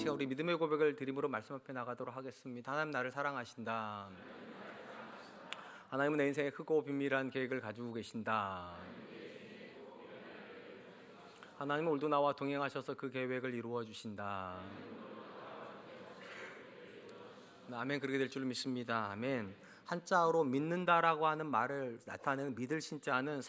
시간 우리 믿음의 고백을 드림으로 말씀 앞에 나가도록 하겠습니다. 하나님 나를 사랑하신다. 하나님은 내 인생에 크고 비밀한 계획을 가지고 계신다. 하나님은 오늘도 나와 동행하셔서 그 계획을 이루어 주신다. 아멘. 그렇게 될 줄 믿습니다. 아멘. 한자어로 믿는다라고 하는 말을 나타내는 믿을 신자는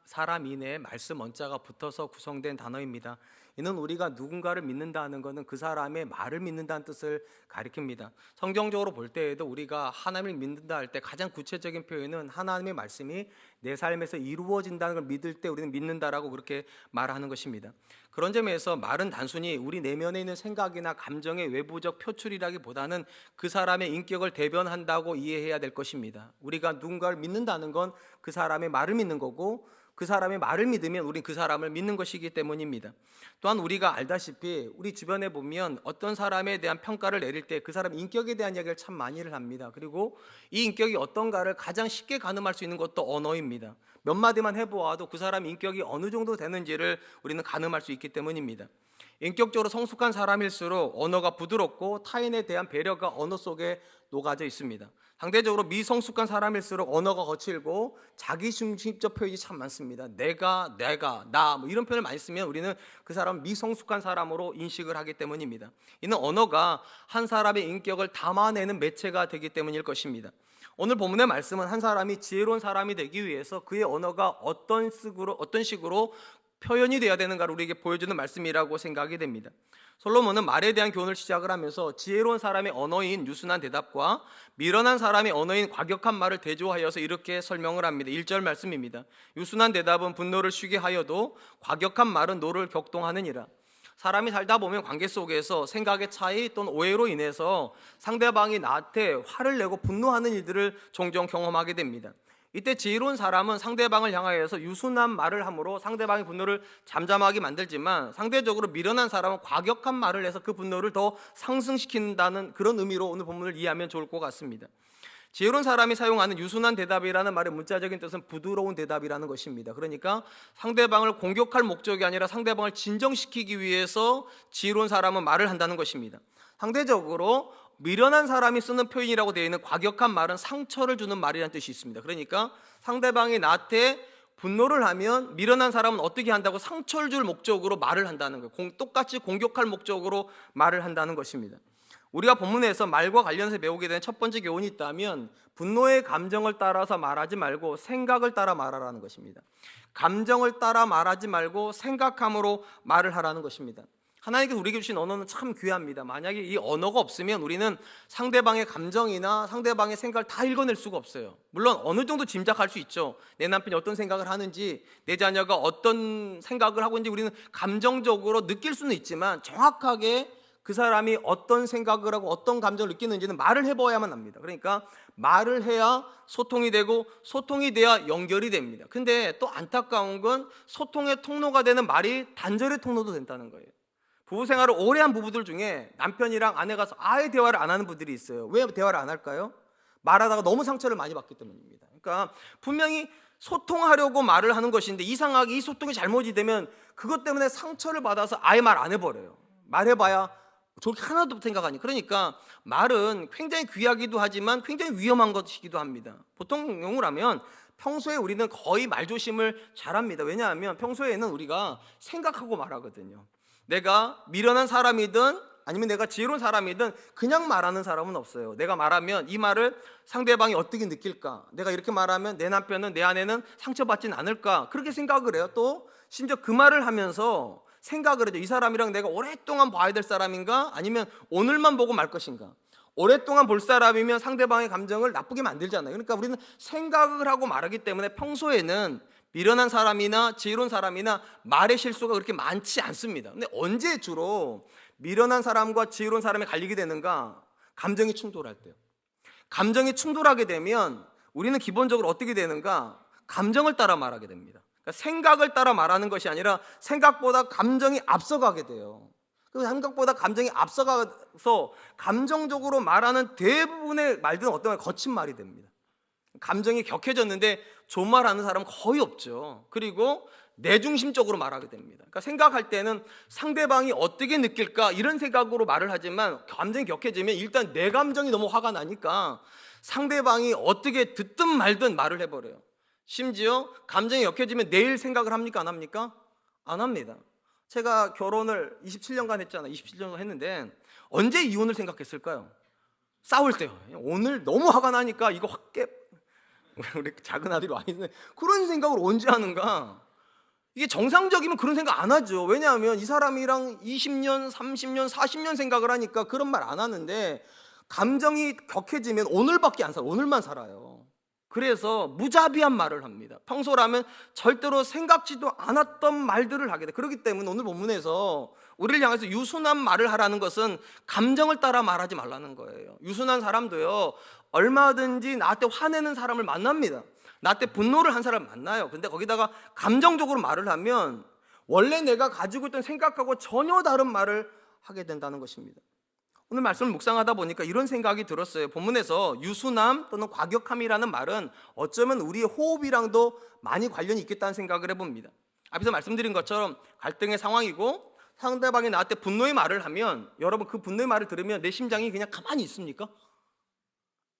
사람인의 말씀 원자가 붙어서 구성된 단어입니다. 이는 우리가 누군가를 믿는다는 것은 그 사람의 말을 믿는다는 뜻을 가리킵니다. 성경적으로 볼 때에도 우리가 하나님을 믿는다 할 때 가장 구체적인 표현은 하나님의 말씀이 내 삶에서 이루어진다는 걸 믿을 때 우리는 믿는다라고 그렇게 말하는 것입니다. 그런 점에서 말은 단순히 우리 내면에 있는 생각이나 감정의 외부적 표출이라기보다는 그 사람의 인격을 대변한다고 이해해야 될 것입니다. 우리가 누군가를 믿는다는 건 그 사람의 말을 믿는 거고, 그 사람의 말을 믿으면 우린 그 사람을 믿는 것이기 때문입니다. 또한 우리가 알다시피 우리 주변에 보면 어떤 사람에 대한 평가를 내릴 때 그 사람 인격에 대한 이야기를 참 많이를 합니다. 그리고 이 인격이 어떤가를 가장 쉽게 가늠할 수 있는 것도 언어입니다. 몇 마디만 해보아도 그 사람 인격이 어느 정도 되는지를 우리는 가늠할 수 있기 때문입니다. 인격적으로 성숙한 사람일수록 언어가 부드럽고 타인에 대한 배려가 언어 속에 녹아져 있습니다. 상대적으로 미성숙한 사람일수록 언어가 거칠고 자기중심적 표현이 참 많습니다. 내가, 나 이런 표현을 많이 쓰면 우리는 그 사람은 미성숙한 사람으로 인식을 하기 때문입니다. 이는 언어가 한 사람의 인격을 담아내는 매체가 되기 때문일 것입니다. 오늘 본문의 말씀은 한 사람이 지혜로운 사람이 되기 위해서 그의 언어가 어떤 식으로 표현이 되어야 되는가를 우리에게 보여주는 말씀이라고 생각이 됩니다. 솔로몬은 말에 대한 교훈을 시작을 하면서 지혜로운 사람의 언어인 유순한 대답과 미련한 사람의 언어인 과격한 말을 대조하여서 이렇게 설명을 합니다. 1절 말씀입니다. 유순한 대답은 분노를 쉬게 하여도 과격한 말은 노를 격동하느니라. 사람이 살다 보면 관계 속에서 생각의 차이 또는 오해로 인해서 상대방이 나한테 화를 내고 분노하는 일들을 종종 경험하게 됩니다. 이때 지혜로운 사람은 상대방을 향하여서 유순한 말을 함으로 상대방의 분노를 잠잠하게 만들지만, 상대적으로 미련한 사람은 과격한 말을 해서 그 분노를 더 상승시킨다는 그런 의미로 오늘 본문을 이해하면 좋을 것 같습니다. 지혜로운 사람이 사용하는 유순한 대답이라는 말의 문자적인 뜻은 부드러운 대답이라는 것입니다. 그러니까 상대방을 공격할 목적이 아니라 상대방을 진정시키기 위해서 지혜로운 사람은 말을 한다는 것입니다. 상대적으로 미련한 사람이 쓰는 표현이라고 되어 있는 과격한 말은 상처를 주는 말이라는 뜻이 있습니다. 그러니까 상대방이 나한테 분노를 하면 미련한 사람은 어떻게 한다고? 상처를 줄 목적으로 말을 한다는 거예요. 똑같이 공격할 목적으로 말을 한다는 것입니다. 우리가 본문에서 말과 관련해서 배우게 된 첫 번째 교훈이 있다면 분노의 감정을 따라서 말하지 말고 생각을 따라 말하라는 것입니다. 감정을 따라 말하지 말고 생각함으로 말을 하라는 것입니다. 하나님께서 우리에게 주신 언어는 참 귀합니다. 만약에 이 언어가 없으면 우리는 상대방의 감정이나 상대방의 생각을 다 읽어낼 수가 없어요. 물론 어느 정도 짐작할 수 있죠. 내 남편이 어떤 생각을 하는지, 내 자녀가 어떤 생각을 하고 있는지 우리는 감정적으로 느낄 수는 있지만 정확하게 그 사람이 어떤 생각을 하고 어떤 감정을 느끼는지는 말을 해봐야만 합니다. 그러니까 말을 해야 소통이 되고 소통이 돼야 연결이 됩니다. 근데 또 안타까운 건 소통의 통로가 되는 말이 단절의 통로도 된다는 거예요. 부부 생활을 오래 한 부부들 중에 남편이랑 아내가 아예 대화를 안 하는 분들이 있어요. 왜 대화를 안 할까요? 말하다가 너무 상처를 많이 받기 때문입니다. 그러니까 분명히 소통하려고 말을 하는 것인데 이상하게 이 소통이 잘못이 되면 그것 때문에 상처를 받아서 아예 말 안 해버려요. 말해봐야 좋게 하나도 생각하니. 그러니까 말은 굉장히 귀하기도 하지만 굉장히 위험한 것이기도 합니다. 보통 용어로 하면 평소에 우리는 거의 말조심을 잘합니다. 왜냐하면 평소에는 우리가 생각하고 말하거든요. 내가 미련한 사람이든 아니면 내가 지혜로운 사람이든 그냥 말하는 사람은 없어요. 내가 말하면 이 말을 상대방이 어떻게 느낄까? 내가 이렇게 말하면 내 남편은, 내 아내는 상처받진 않을까? 그렇게 생각을 해요. 또 심지어 그 말을 하면서 생각을 해요. 이 사람이랑 내가 오랫동안 봐야 될 사람인가? 아니면 오늘만 보고 말 것인가? 오랫동안 볼 사람이면 상대방의 감정을 나쁘게 만들잖아요. 그러니까 우리는 생각을 하고 말하기 때문에 평소에는 미련한 사람이나 지혜로운 사람이나 말의 실수가 그렇게 많지 않습니다. 근데 언제 주로 미련한 사람과 지혜로운 사람이 갈리게 되는가? 감정이 충돌할 때요. 감정이 충돌하게 되면 우리는 기본적으로 어떻게 되는가? 감정을 따라 말하게 됩니다. 그러니까 생각을 따라 말하는 것이 아니라 생각보다 감정이 앞서가게 돼요. 그 생각보다 감정이 앞서가서 감정적으로 말하는 대부분의 말들은 어떤 거친 말이 됩니다. 감정이 격해졌는데 좋은 말 하는 사람은 거의 없죠. 그리고 내중심적으로 말하게 됩니다. 그러니까 생각할 때는 상대방이 어떻게 느낄까 이런 생각으로 말을 하지만 감정이 격해지면 일단 내 감정이 너무 화가 나니까 상대방이 어떻게 듣든 말든 말을 해버려요. 심지어 감정이 격해지면 내일 생각을 합니까? 안 합니까? 안 합니다. 제가 결혼을 27년간 했잖아요. 27년 했는데 언제 이혼을 생각했을까요? 싸울 때요. 오늘 너무 화가 나니까 이거 확 깨. 우리 작은 아들이 와 있는데 그런 생각을 언제 하는가? 이게 정상적이면 그런 생각 안 하죠. 왜냐하면 이 사람이랑 20년, 30년, 40년 생각을 하니까 그런 말 안 하는데 감정이 격해지면 오늘밖에 안 살아요. 오늘만 살아요. 그래서 무자비한 말을 합니다. 평소라면 절대로 생각지도 않았던 말들을 하게 돼. 그렇기 때문에 오늘 본문에서 우리를 향해서 유순한 말을 하라는 것은 감정을 따라 말하지 말라는 거예요. 유순한 사람도요, 얼마든지 나한테 화내는 사람을 만납니다. 나한테 분노를 한 사람을 만나요. 근데 거기다가 감정적으로 말을 하면 원래 내가 가지고 있던 생각하고 전혀 다른 말을 하게 된다는 것입니다. 오늘 말씀을 묵상하다 보니까 이런 생각이 들었어요. 본문에서 유순함 또는 과격함이라는 말은 어쩌면 우리의 호흡이랑도 많이 관련이 있겠다는 생각을 해봅니다. 앞에서 말씀드린 것처럼 갈등의 상황이고 상대방이 나한테 분노의 말을 하면 여러분 그 분노의 말을 들으면 내 심장이 그냥 가만히 있습니까?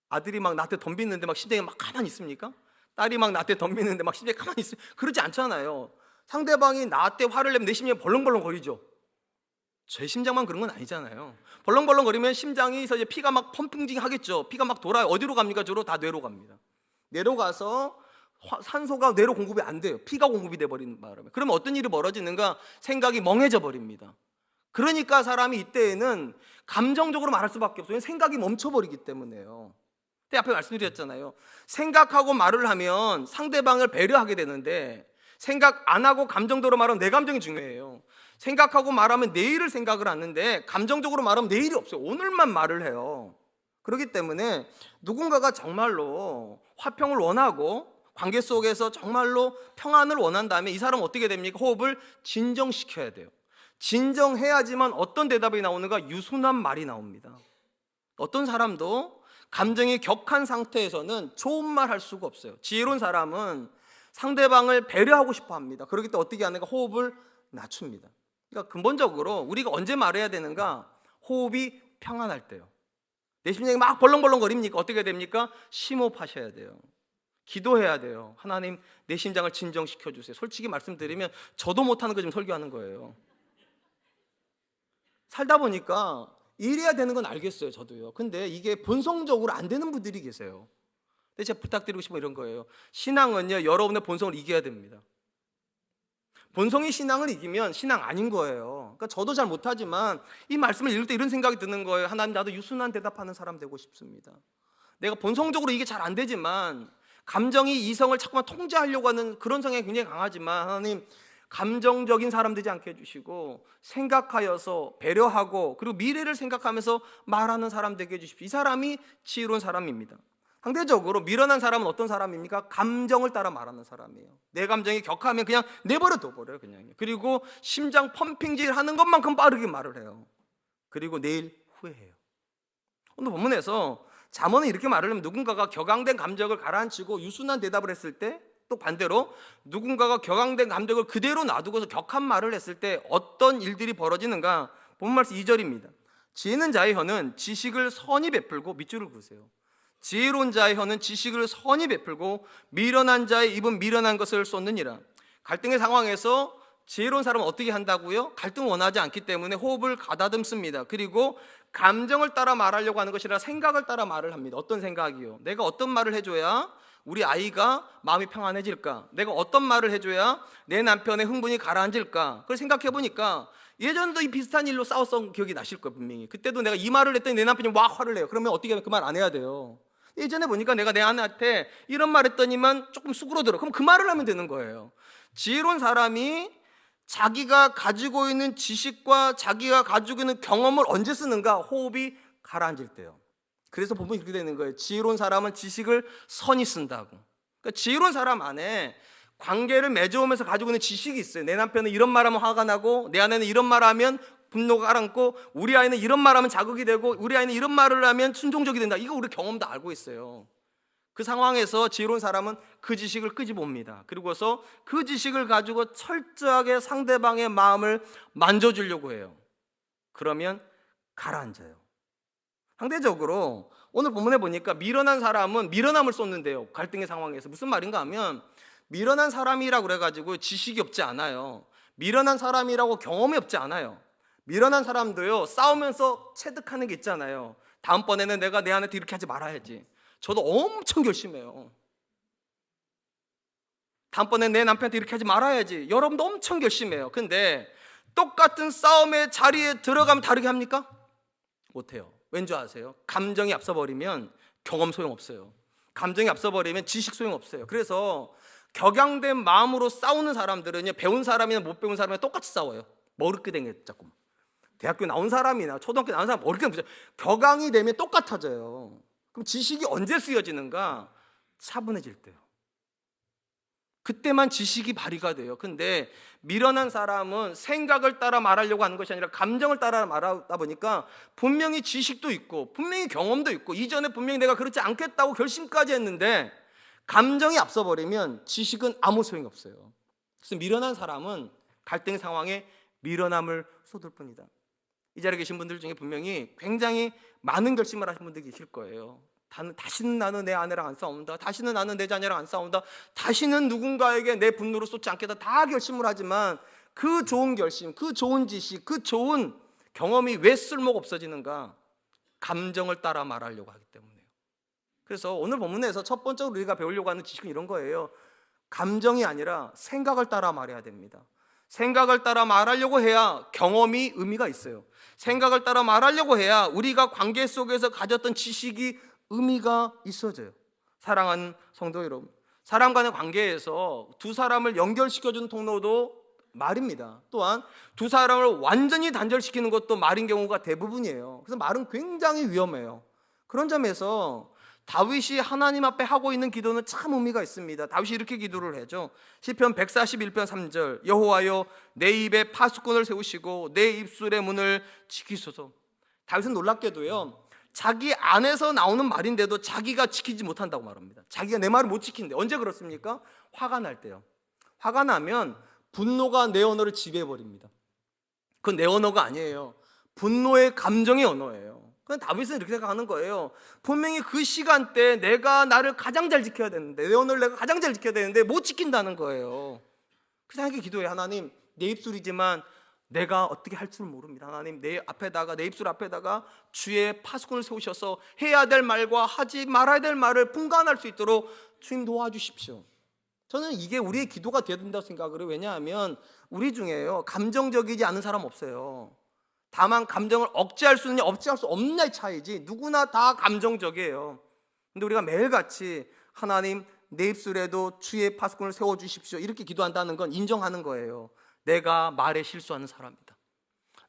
아들이 막 나한테 덤비는데 막 심장이 막 가만히 있습니까? 딸이 막 나한테 덤비는데 막 심장이 가만히 있습니까? 그러지 않잖아요. 상대방이 나한테 화를 내면 내 심장이 벌렁벌렁 거리죠. 제 심장만 그런 건 아니잖아요. 벌렁벌렁거리면 심장에서 이제 피가 막 펌핑 하겠죠. 피가 막 돌아요. 어디로 갑니까? 주로 다 뇌로 갑니다. 뇌로 가서 산소가 뇌로 공급이 안 돼요. 피가 공급이 돼버리는 바람에. 그러면 어떤 일이 벌어지는가? 생각이 멍해져 버립니다. 그러니까 사람이 이때에는 감정적으로 말할 수밖에 없어요. 생각이 멈춰버리기 때문에요. 근데 앞에 말씀드렸잖아요. 생각하고 말을 하면 상대방을 배려하게 되는데 생각 안 하고 감정적으로 말하면 내 감정이 중요해요. 생각하고 말하면 내일을 생각을 하는데 감정적으로 말하면 내일이 없어요. 오늘만 말을 해요. 그렇기 때문에 누군가가 정말로 화평을 원하고 관계 속에서 정말로 평안을 원한다면 이 사람은 어떻게 됩니까? 호흡을 진정시켜야 돼요. 진정해야지만 어떤 대답이 나오는가? 유순한 말이 나옵니다. 어떤 사람도 감정이 격한 상태에서는 좋은 말 할 수가 없어요. 지혜로운 사람은 상대방을 배려하고 싶어 합니다. 그렇기 때문에 어떻게 하는가? 호흡을 낮춥니다. 그러니까 근본적으로 우리가 언제 말해야 되는가? 호흡이 평안할 때요. 내 심장이 막 벌렁벌렁 거립니까? 어떻게 됩니까? 심호흡하셔야 돼요. 기도해야 돼요. 하나님 내 심장을 진정시켜 주세요. 솔직히 말씀드리면 저도 못하는 거 지금 설교하는 거예요. 살다 보니까 이래야 되는 건 알겠어요. 저도요. 근데 이게 본성적으로 안 되는 분들이 계세요. 근데 제가 부탁드리고 싶은 건 이런 거예요. 신앙은요, 여러분의 본성을 이겨야 됩니다. 본성이 신앙을 이기면 신앙 아닌 거예요. 그러니까 저도 잘 못하지만 이 말씀을 읽을 때 이런 생각이 드는 거예요. 하나님, 나도 유순한 대답하는 사람 되고 싶습니다. 내가 본성적으로 이게 잘 안 되지만 감정이 이성을 자꾸만 통제하려고 하는 그런 성향이 굉장히 강하지만 하나님, 감정적인 사람 되지 않게 해주시고 생각하여서 배려하고 그리고 미래를 생각하면서 말하는 사람 되게 해주십시오. 이 사람이 지혜로운 사람입니다. 상대적으로 미련한 사람은 어떤 사람입니까? 감정을 따라 말하는 사람이에요. 내 감정이 격하면 그냥 내버려 둬버려요. 그냥. 그리고 심장 펌핑질 하는 것만큼 빠르게 말을 해요. 그리고 내일 후회해요. 오늘 본문에서 잠언은 이렇게 말을 하면 누군가가 격앙된 감정을 가라앉히고 유순한 대답을 했을 때, 또 반대로 누군가가 격앙된 감정을 그대로 놔두고서 격한 말을 했을 때 어떤 일들이 벌어지는가? 본문 말씀 2절입니다. 지혜는 자의 혀는 지식을 선히 베풀고, 밑줄을 그으세요. 지혜로운 자의 혀는 지식을 선히 베풀고 미련한 자의 입은 미련한 것을 쏟느니라. 갈등의 상황에서 지혜로운 사람은 어떻게 한다고요? 갈등을 원하지 않기 때문에 호흡을 가다듬습니다. 그리고 감정을 따라 말하려고 하는 것이 아니라 생각을 따라 말을 합니다. 어떤 생각이요? 내가 어떤 말을 해줘야 우리 아이가 마음이 평안해질까? 내가 어떤 말을 해줘야 내 남편의 흥분이 가라앉을까? 그걸 생각해 보니까 예전에도 이 비슷한 일로 싸웠던 기억이 나실 거예요. 분명히 그때도 내가 이 말을 했더니 내 남편이 막 화를 내요. 그러면 어떻게 하면 그 말 안 해야 돼요. 예전에 보니까 내가 내 아내한테 이런 말 했더니만 조금 수그러들어. 그럼 그 말을 하면 되는 거예요. 지혜로운 사람이 자기가 가지고 있는 지식과 자기가 가지고 있는 경험을 언제 쓰는가? 호흡이 가라앉을 때요. 그래서 보면 이렇게 되는 거예요. 지혜로운 사람은 지식을 선히 쓴다고. 그러니까 지혜로운 사람 안에 관계를 맺어오면서 가지고 있는 지식이 있어요. 내 남편은 이런 말하면 화가 나고, 내 아내는 이런 말하면 분노가 가라앉고, 우리 아이는 이런 말하면 자극이 되고, 우리 아이는 이런 말을 하면 순종적이 된다. 이거 우리 경험 다 알고 있어요. 그 상황에서 지혜로운 사람은 그 지식을 끄집어옵니다. 그리고서 그 지식을 가지고 철저하게 상대방의 마음을 만져주려고 해요. 그러면 가라앉아요. 상대적으로 오늘 본문에 보니까 미련한 사람은 미련함을 쏟는데요. 갈등의 상황에서 무슨 말인가 하면, 미련한 사람이라고 그래가지고 지식이 없지 않아요. 미련한 사람이라고 경험이 없지 않아요. 미련한 사람도요, 싸우면서 체득하는 게 있잖아요. 다음번에는 내가 내 아내한테 이렇게 하지 말아야지. 저도 엄청 결심해요. 다음번에 내 남편한테 이렇게 하지 말아야지. 여러분도 엄청 결심해요. 근데 똑같은 싸움의 자리에 들어가면 다르게 합니까? 못해요. 왠지 아세요? 감정이 앞서버리면 경험 소용없어요. 감정이 앞서버리면 지식 소용없어요. 그래서 격양된 마음으로 싸우는 사람들은요, 배운 사람이나 못 배운 사람이나 똑같이 싸워요. 머리끄댕이 자꾸. 대학교 나온 사람이나 초등학교 나온 사람 머리끄댕이 격양이 되면 똑같아져요. 그럼 지식이 언제 쓰여지는가? 차분해질 때요. 그때만 지식이 발휘가 돼요. 근데 미련한 사람은 생각을 따라 말하려고 하는 것이 아니라 감정을 따라 말하다 보니까 분명히 지식도 있고 분명히 경험도 있고 이전에 분명히 내가 그렇지 않겠다고 결심까지 했는데 감정이 앞서버리면 지식은 아무 소용이 없어요. 그래서 미련한 사람은 갈등 상황에 미련함을 쏟을 뿐이다. 이 자리에 계신 분들 중에 분명히 굉장히 많은 결심을 하신 분들이 계실 거예요. 다시는 나는 내 아내랑 안 싸운다. 다시는 나는 내 자녀랑 안 싸운다. 다시는 누군가에게 내 분노를 쏟지 않겠다. 다 결심을 하지만 그 좋은 결심, 그 좋은 지식, 그 좋은 경험이 왜 쓸모가 없어지는가? 감정을 따라 말하려고 하기 때문에요. 그래서 오늘 본문에서 첫 번째로 우리가 배우려고 하는 지식은 이런 거예요. 감정이 아니라 생각을 따라 말해야 됩니다. 생각을 따라 말하려고 해야 경험이 의미가 있어요. 생각을 따라 말하려고 해야 우리가 관계 속에서 가졌던 지식이 의미가 있어져요. 사랑하는 성도 여러분, 사람 간의 관계에서 두 사람을 연결시켜주는 통로도 말입니다. 또한 두 사람을 완전히 단절시키는 것도 말인 경우가 대부분이에요. 그래서 말은 굉장히 위험해요. 그런 점에서 다윗이 하나님 앞에 하고 있는 기도는 참 의미가 있습니다. 다윗이 이렇게 기도를 하죠. 시편 141편 3절, 여호와여 내 입에 파수꾼을 세우시고 내 입술의 문을 지키소서. 다윗은 놀랍게도요, 자기 안에서 나오는 말인데도 자기가 지키지 못한다고 말합니다. 자기가 내 말을 못 지킨대. 언제 그렇습니까? 화가 날 때요. 화가 나면 분노가 내 언어를 지배해버립니다. 그건 내 언어가 아니에요. 분노의 감정의 언어예요. 그냥 다윗은 이렇게 생각하는 거예요. 분명히 그 시간대에 내가 나를 가장 잘 지켜야 되는데, 내 언어를 내가 가장 잘 지켜야 되는데 못 지킨다는 거예요. 그 생각에 기도해. 하나님, 내 입술이지만 내가 어떻게 할 줄 모릅니다. 하나님, 내 입술 앞에다가 주의 파수꾼을 세우셔서 해야 될 말과 하지 말아야 될 말을 분간할 수 있도록 주님 도와주십시오. 저는 이게 우리의 기도가 되어야 된다고 생각을 해요. 왜냐하면 우리 중에요, 감정적이지 않은 사람 없어요. 다만 감정을 억제할 수 있느냐 억제할 수 없느냐의 차이지 누구나 다 감정적이에요. 근데 우리가 매일같이 하나님, 내 입술에도 주의 파수꾼을 세워주십시오 이렇게 기도한다는 건 인정하는 거예요. 내가 말에 실수하는 사람이다.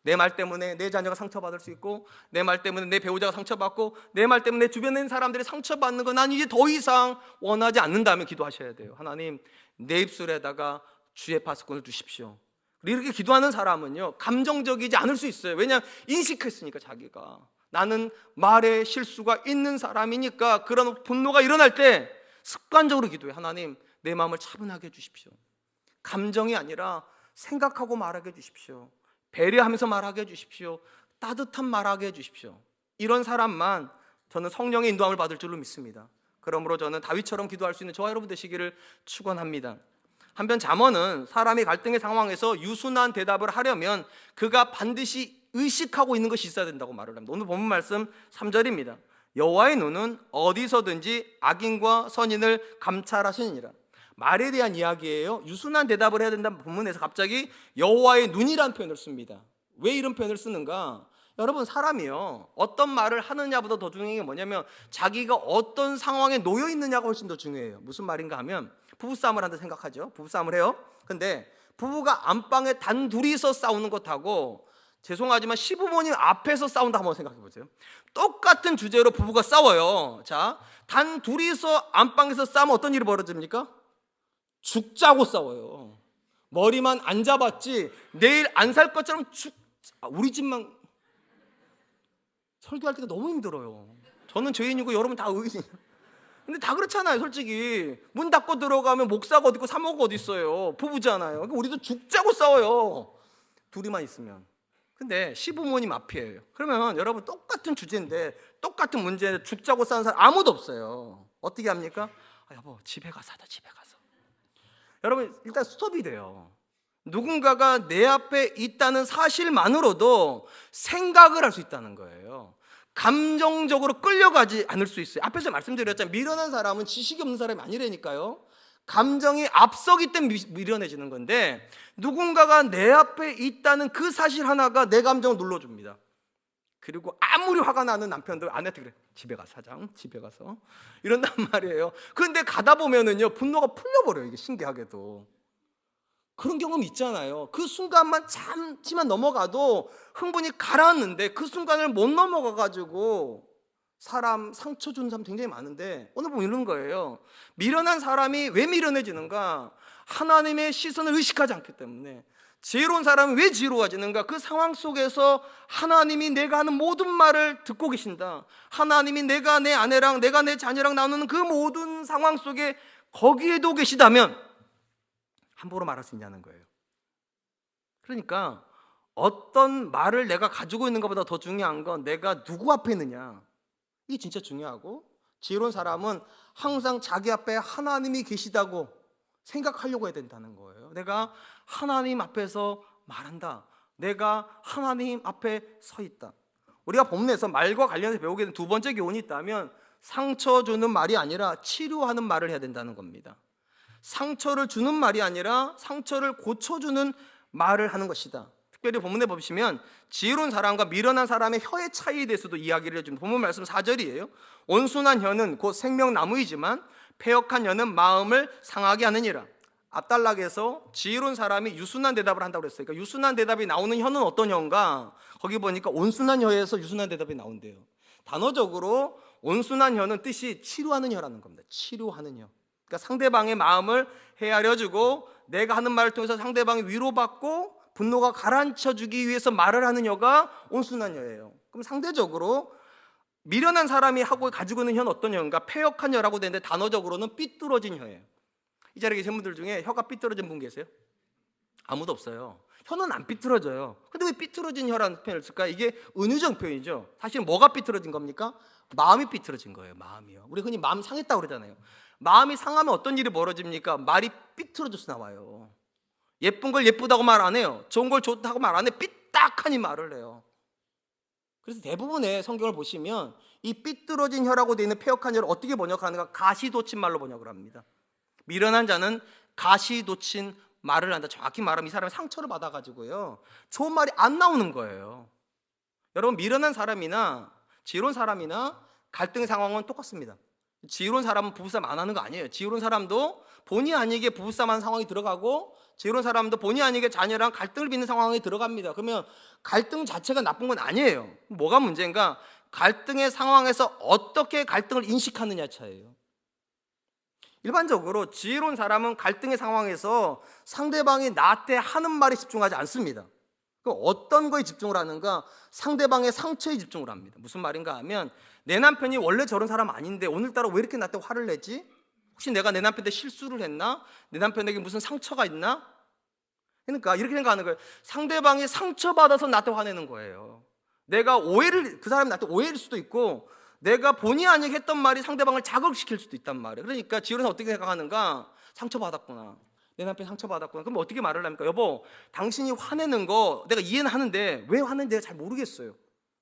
내 말 때문에 내 자녀가 상처받을 수 있고, 내 말 때문에 내 배우자가 상처받고, 내 말 때문에 내 주변에 있는 사람들이 상처받는 건 난 이제 더 이상 원하지 않는다면 기도하셔야 돼요. 하나님, 내 입술에다가 주의 파수꾼을 두십시오. 이렇게 기도하는 사람은요, 감정적이지 않을 수 있어요. 왜냐하면 인식했으니까 자기가 나는 말에 실수가 있는 사람이니까. 그런 분노가 일어날 때 습관적으로 기도해. 하나님, 내 마음을 차분하게 해주십시오. 감정이 아니라 생각하고 말하게 해주십시오. 배려하면서 말하게 해주십시오. 따뜻한 말하게 해주십시오. 이런 사람만 저는 성령의 인도함을 받을 줄로 믿습니다. 그러므로 저는 다윗처럼 기도할 수 있는 저와 여러분 되시기를 축원합니다. 한편 잠언은 사람이 갈등의 상황에서 유순한 대답을 하려면 그가 반드시 의식하고 있는 것이 있어야 된다고 말을 합니다. 오늘 본문 말씀 3절입니다. 여호와의 눈은 어디서든지 악인과 선인을 감찰하시니라. 말에 대한 이야기예요. 유순한 대답을 해야 된다는 본문에서 갑자기 여호와의 눈이라는 표현을 씁니다. 왜 이런 표현을 쓰는가? 여러분, 사람이요, 어떤 말을 하느냐보다 더 중요한 게 뭐냐면 자기가 어떤 상황에 놓여 있느냐가 훨씬 더 중요해요. 무슨 말인가 하면 부부싸움을 한다 생각하죠. 부부싸움을 해요. 근데 부부가 안방에 단 둘이서 싸우는 것하고, 죄송하지만 시부모님 앞에서 싸운다 한번 생각해 보세요. 똑같은 주제로 부부가 싸워요. 자, 단 둘이서 안방에서 싸우면 어떤 일이 벌어집니까? 죽자고 싸워요. 머리만 안 잡았지 내일 안 살 것처럼 우리 집만. 설교할 때가 너무 힘들어요. 저는 죄인이고 여러분 다 의인이에요. 근데 다 그렇잖아요. 솔직히 문 닫고 들어가면 목사가 어디 있고 사모가 어디 있어요. 부부잖아요. 그러니까 우리도 죽자고 싸워요, 둘이만 있으면. 근데 시부모님 앞이에요. 그러면 여러분 똑같은 주제인데 똑같은 문제에 죽자고 싸우는 사람 아무도 없어요. 어떻게 합니까? 여보 집에 가서 하자, 집에 가서. 여러분 일단 스톱이 돼요. 누군가가 내 앞에 있다는 사실만으로도 생각을 할 수 있다는 거예요. 감정적으로 끌려가지 않을 수 있어요. 앞에서 말씀드렸잖아요. 미련한 사람은 지식이 없는 사람이 아니라니까요. 감정이 앞서기 때문에 미련해지는 건데, 누군가가 내 앞에 있다는 그 사실 하나가 내 감정을 눌러줍니다. 그리고 아무리 화가 나는 남편도 아내한테 그래, 집에 가서 사장, 집에 가서 이런단 말이에요. 그런데 가다 보면은요 분노가 풀려버려요. 이게 신기하게도 그런 경험 있잖아요. 그 순간만 잠시만 넘어가도 흥분이 가라앉는데 그 순간을 못 넘어가가지고 사람 상처 주는 사람 굉장히 많은데, 오늘 보면 이런 거예요. 미련한 사람이 왜 미련해지는가? 하나님의 시선을 의식하지 않기 때문에. 지혜로운 사람은 왜 지혜로워지는가? 그 상황 속에서 하나님이 내가 하는 모든 말을 듣고 계신다. 하나님이 내가 내 아내랑 내가 내 자녀랑 나누는 그 모든 상황 속에 거기에도 계시다면 함부로 말할 수 있냐는 거예요. 그러니까 어떤 말을 내가 가지고 있는 것보다 더 중요한 건 내가 누구 앞에 있느냐, 이게 진짜 중요하고, 지혜로운 사람은 항상 자기 앞에 하나님이 계시다고 생각하려고 해야 된다는 거예요. 내가 하나님 앞에서 말한다. 내가 하나님 앞에 서 있다. 우리가 본문에서 말과 관련해서 배우게 된 두 번째 교훈이 있다면 상처 주는 말이 아니라 치료하는 말을 해야 된다는 겁니다. 상처를 주는 말이 아니라 상처를 고쳐주는 말을 하는 것이다. 특별히 본문에 보시면 지혜로운 사람과 미련한 사람의 혀의 차이에 대해서도 이야기를 해줍니다. 본문 말씀 4절이에요. 온순한 혀는 곧 생명나무이지만 패역한 혀는 마음을 상하게 하느니라. 앞단락에서 지혜로운 사람이 유순한 대답을 한다고 그랬어요. 그러니까 유순한 대답이 나오는 혀는 어떤 혀인가? 거기 보니까 온순한 혀에서 유순한 대답이 나온대요. 단어적으로 온순한 혀는 뜻이 치료하는 혀라는 겁니다. 치료하는 혀. 그러니까 상대방의 마음을 헤아려주고 내가 하는 말을 통해서 상대방이 위로받고 분노가 가라앉혀주기 위해서 말을 하는 혀가 온순한 혀예요. 그럼 상대적으로 미련한 사람이 하고 가지고 있는 혀는 어떤 혀인가? 패역한 혀라고 되는데 단어적으로는 삐뚤어진 혀예요. 이 자리에 계신 분들 중에 혀가 삐뚤어진 분 계세요? 아무도 없어요. 혀는 안 삐뚤어져요. 근데 왜 삐뚤어진 혀라는 표현을 쓸까? 이게 은유적 표현이죠. 사실 뭐가 삐뚤어진 겁니까? 마음이 삐뚤어진 거예요. 마음이요. 우리 흔히 마음 상했다고 그러잖아요. 마음이 상하면 어떤 일이 벌어집니까? 말이 삐뚤어져서 나와요. 예쁜 걸 예쁘다고 말 안 해요. 좋은 걸 좋다고 말 안 해. 삐딱하니 말을 해요. 그래서 대부분의 성경을 보시면 이 삐뚤어진 혀라고 되어 있는 패역한 혀를 어떻게 번역하는가? 가시돋친 말로 번역을 합니다. 미련한 자는 가시돋친 말을 한다. 정확히 말하면 이 사람이 상처를 받아가지고요 좋은 말이 안 나오는 거예요. 여러분 미련한 사람이나 지혜로운 사람이나 갈등의 상황은 똑같습니다. 지혜로운 사람은 부부싸움 안 하는 거 아니에요. 지혜로운 사람도 본의 아니게 부부싸움하는 상황이 들어가고, 지혜로운 사람도 본의 아니게 자녀랑 갈등을 빚는 상황에 들어갑니다. 그러면 갈등 자체가 나쁜 건 아니에요. 뭐가 문제인가? 갈등의 상황에서 어떻게 갈등을 인식하느냐 차이예요. 일반적으로 지혜로운 사람은 갈등의 상황에서 상대방이 나한테 하는 말에 집중하지 않습니다. 어떤 거에 집중을 하는가? 상대방의 상처에 집중을 합니다. 무슨 말인가 하면, 내 남편이 원래 저런 사람 아닌데 오늘따라 왜 이렇게 나한테 화를 내지? 혹시 내가 내 남편한테 실수를 했나? 내 남편에게 무슨 상처가 있나? 그러니까 이렇게 생각하는 거예요. 상대방이 상처받아서 나한테 화내는 거예요. 내가 그 사람이 나한테 오해일 수도 있고, 내가 본의 아니게 했던 말이 상대방을 자극시킬 수도 있단 말이에요. 그러니까 지혜로는 어떻게 생각하는가? 상처받았구나. 내 남편이 상처받았구나. 그럼 어떻게 말을 합니까? 여보, 당신이 화내는 거 내가 이해는 하는데 왜 화내는지 내가 잘 모르겠어요.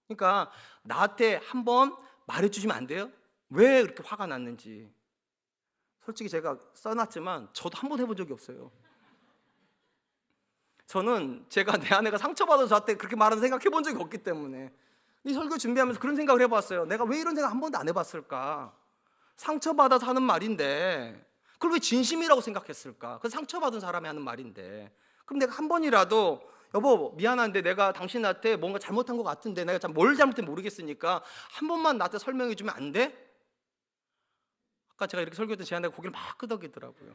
그러니까 나한테 한번 말해주시면 안 돼요? 왜 그렇게 화가 났는지. 솔직히 제가 써놨지만 저도 한 번 해본 적이 없어요. 저는 제가 내 아내가 상처받아서 저한테 그렇게 말하는 생각 해본 적이 없기 때문에 이 설교 준비하면서 그런 생각을 해봤어요. 내가 왜 이런 생각 한 번도 안 해봤을까? 상처받아서 하는 말인데 그걸 왜 진심이라고 생각했을까? 그 상처받은 사람이 하는 말인데, 그럼 내가 한 번이라도 여보 미안한데 내가 당신한테 뭔가 잘못한 것 같은데 내가 뭘 잘못했는지 모르겠으니까 한 번만 나한테 설명해 주면 안 돼? 아까 제가 이렇게 설교할 때 제 아내가 고개를 막 끄덕이더라고요.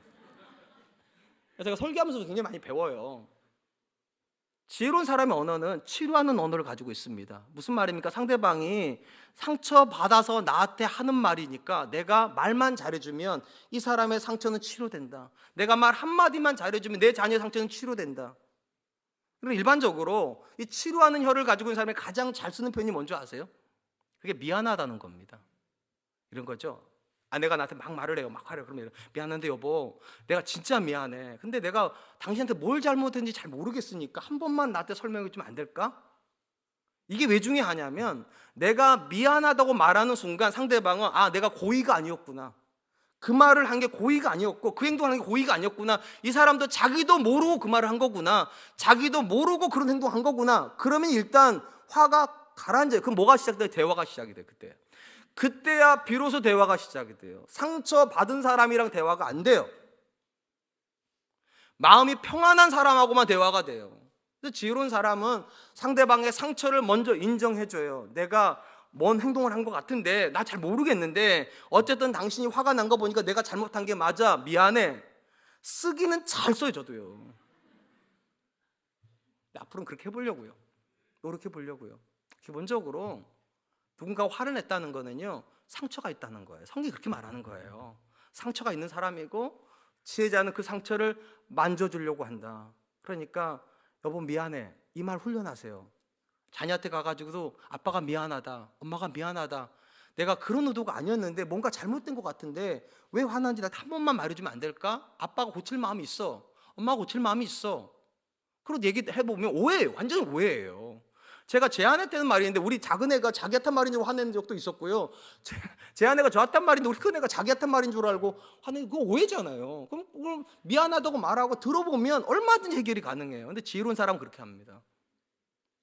제가 설교하면서도 굉장히 많이 배워요. 지혜로운 사람의 언어는 치료하는 언어를 가지고 있습니다. 무슨 말입니까? 상대방이 상처받아서 나한테 하는 말이니까 내가 말만 잘해주면 이 사람의 상처는 치료된다. 내가 말 한마디만 잘해주면 내 자녀의 상처는 치료된다. 그리고 일반적으로 이 치료하는 혀를 가지고 있는 사람이 가장 잘 쓰는 표현이 뭔지 아세요? 그게 미안하다는 겁니다. 이런 거죠. 아내가 나한테 막 말을 해요. 막 하래요. 그러면 미안한데 여보, 내가 진짜 미안해. 근데 내가 당신한테 뭘 잘못했는지 잘 모르겠으니까 한 번만 나한테 설명해 주면 안 될까? 이게 왜 중요하냐면 내가 미안하다고 말하는 순간 상대방은 내가 고의가 아니었구나. 그 말을 한 게 고의가 아니었고 그 행동을 한 게 고의가 아니었구나. 이 사람도 자기도 모르고 그 말을 한 거구나. 자기도 모르고 그런 행동을 한 거구나. 그러면 일단 화가 가라앉아요. 그럼 뭐가 시작돼요? 대화가 시작이 돼요. 그때야 비로소 대화가 시작이 돼요. 상처받은 사람이랑 대화가 안 돼요. 마음이 평안한 사람하고만 대화가 돼요. 그래서 지혜로운 사람은 상대방의 상처를 먼저 인정해줘요. 내가 뭔 행동을 한 것 같은데 나 잘 모르겠는데 어쨌든 당신이 화가 난 거 보니까 내가 잘못한 게 맞아. 미안해. 쓰기는 잘 써요. 저도요. 앞으로는 그렇게 해보려고요. 노력해 보려고요. 기본적으로 누군가 화를 냈다는 거는요, 상처가 있다는 거예요. 성경이 그렇게 말하는 거예요. 상처가 있는 사람이고 지혜자는 그 상처를 만져주려고 한다. 그러니까 여보 미안해. 이 말 훈련하세요. 자녀한테 가가지고도 아빠가 미안하다, 엄마가 미안하다, 내가 그런 의도가 아니었는데 뭔가 잘못된 것 같은데 왜 화난지 나한테 한 번만 말해주면 안 될까? 아빠가 고칠 마음이 있어, 엄마가 고칠 마음이 있어. 그런 얘기 해보면 오해예요. 완전히 오해예요. 제가 제 아내한테는 말인데 우리 작은 애가 자기한테 말인 줄 화내는 적도 있었고요. 제 아내가 저한테 말인데 우리 큰 애가 자기한테 말인 줄 알고 화내는, 그거 오해잖아요. 그럼 미안하다고 말하고 들어보면 얼마든지 해결이 가능해요. 근데 지혜로운 사람은 그렇게 합니다.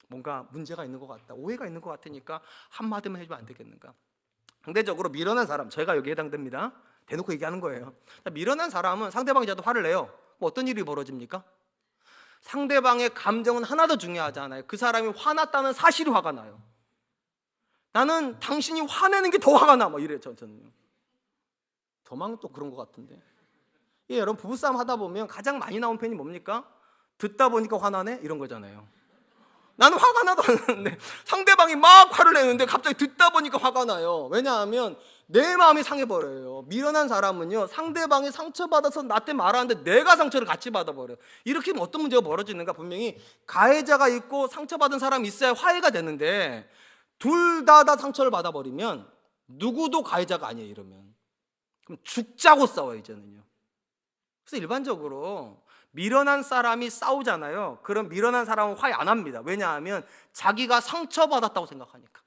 뭔가 문제가 있는 것 같다, 오해가 있는 것 같으니까 한마디만 해주면 안 되겠는가. 상대적으로 미련한 사람, 저희가 여기 해당됩니다. 대놓고 얘기하는 거예요. 미련한 사람은 상대방이 저도 화를 내요. 어떤 일이 벌어집니까? 상대방의 감정은 하나도 중요하지 않아요. 그 사람이 화났다는 사실이 화가 나요. 나는 당신이 화내는 게 더 화가 나. 막 이래요. 저는. 저만 또 그런 것 같은데. 예, 여러분 부부싸움 하다 보면 가장 많이 나온 표현이 뭡니까? 듣다 보니까 화나네? 이런 거잖아요. 나는 화가 나도 않는데 상대방이 막 화를 내는데 갑자기 듣다 보니까 화가 나요. 왜냐하면 내 마음이 상해버려요. 미련한 사람은요, 상대방이 상처받아서 나한테 말하는데 내가 상처를 같이 받아버려요. 이렇게 하면 어떤 문제가 벌어지는가? 분명히 가해자가 있고 상처받은 사람이 있어야 화해가 되는데 둘 다 상처를 받아버리면 누구도 가해자가 아니에요. 이러면 그럼 죽자고 싸워요 이제는요. 그래서 일반적으로 미련한 사람이 싸우잖아요. 그럼 미련한 사람은 화해 안 합니다. 왜냐하면 자기가 상처받았다고 생각하니까.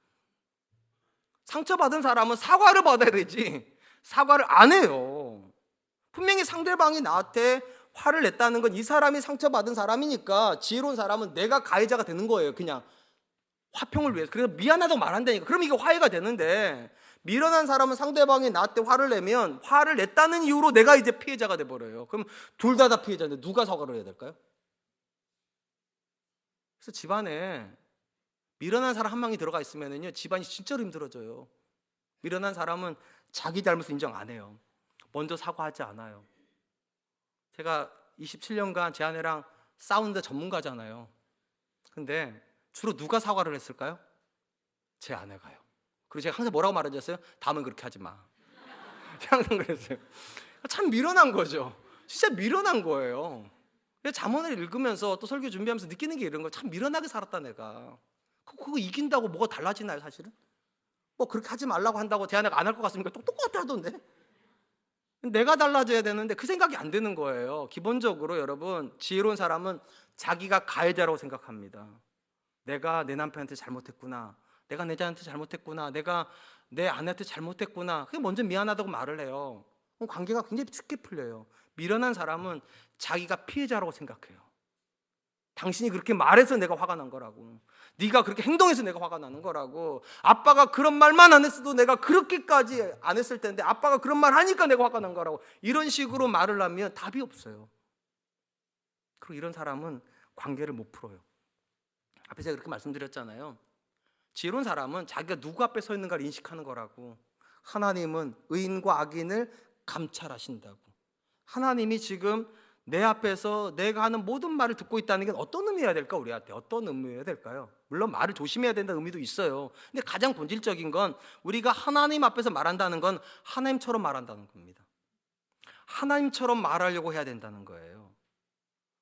상처받은 사람은 사과를 받아야 되지 사과를 안 해요. 분명히 상대방이 나한테 화를 냈다는 건 이 사람이 상처받은 사람이니까 지혜로운 사람은 내가 가해자가 되는 거예요. 그냥 화평을 위해서. 그래서 미안하다고 말한다니까. 그럼 이게 화해가 되는데, 미련한 사람은 상대방이 나한테 화를 내면 화를 냈다는 이유로 내가 이제 피해자가 돼버려요. 그럼 둘 다 피해자인데 누가 사과를 해야 될까요? 그래서 집안에 미련한 사람 한 명이 들어가 있으면요, 집안이 진짜로 힘들어져요. 미련한 사람은 자기 잘못을 인정 안 해요. 먼저 사과하지 않아요. 제가 27년간 제 아내랑 싸우는데 전문가잖아요. 근데 주로 누가 사과를 했을까요? 제 아내가요. 그리고 제가 항상 뭐라고 말해줬어요? 다음은 그렇게 하지 마. 제가 항상 그랬어요. 참 미련한 거죠. 진짜 미련한 거예요. 잠언을 읽으면서 또 설교 준비하면서 느끼는 게 이런 거예요. 참 미련하게 살았다 내가. 그거 이긴다고 뭐가 달라지나요 사실은? 뭐 그렇게 하지 말라고 한다고 제 아내가 안 할 것 같습니까? 똑같아 하던데. 내가 달라져야 되는데 그 생각이 안 드는 거예요. 기본적으로 여러분, 지혜로운 사람은 자기가 가해자라고 생각합니다. 내가 내 남편한테 잘못했구나, 내가 내 자한테 잘못했구나, 내가 내 아내한테 잘못했구나. 그게 먼저 미안하다고 말을 해요. 그럼 관계가 굉장히 쉽게 풀려요. 미련한 사람은 자기가 피해자라고 생각해요. 당신이 그렇게 말해서 내가 화가 난 거라고, 네가 그렇게 행동해서 내가 화가 나는 거라고, 아빠가 그런 말만 안 했어도 내가 그렇게까지 안 했을 텐데 아빠가 그런 말 하니까 내가 화가 난 거라고, 이런 식으로 말을 하면 답이 없어요. 그리고 이런 사람은 관계를 못 풀어요. 앞에 제가 그렇게 말씀드렸잖아요. 지혜로운 사람은 자기가 누구 앞에 서 있는가를 인식하는 거라고. 하나님은 의인과 악인을 감찰하신다고. 하나님이 지금 내 앞에서 내가 하는 모든 말을 듣고 있다는 게 어떤 의미여야 될까? 우리한테 어떤 의미여야 될까요? 물론 말을 조심해야 된다는 의미도 있어요. 근데 가장 본질적인 건 우리가 하나님 앞에서 말한다는 건 하나님처럼 말한다는 겁니다. 하나님처럼 말하려고 해야 된다는 거예요.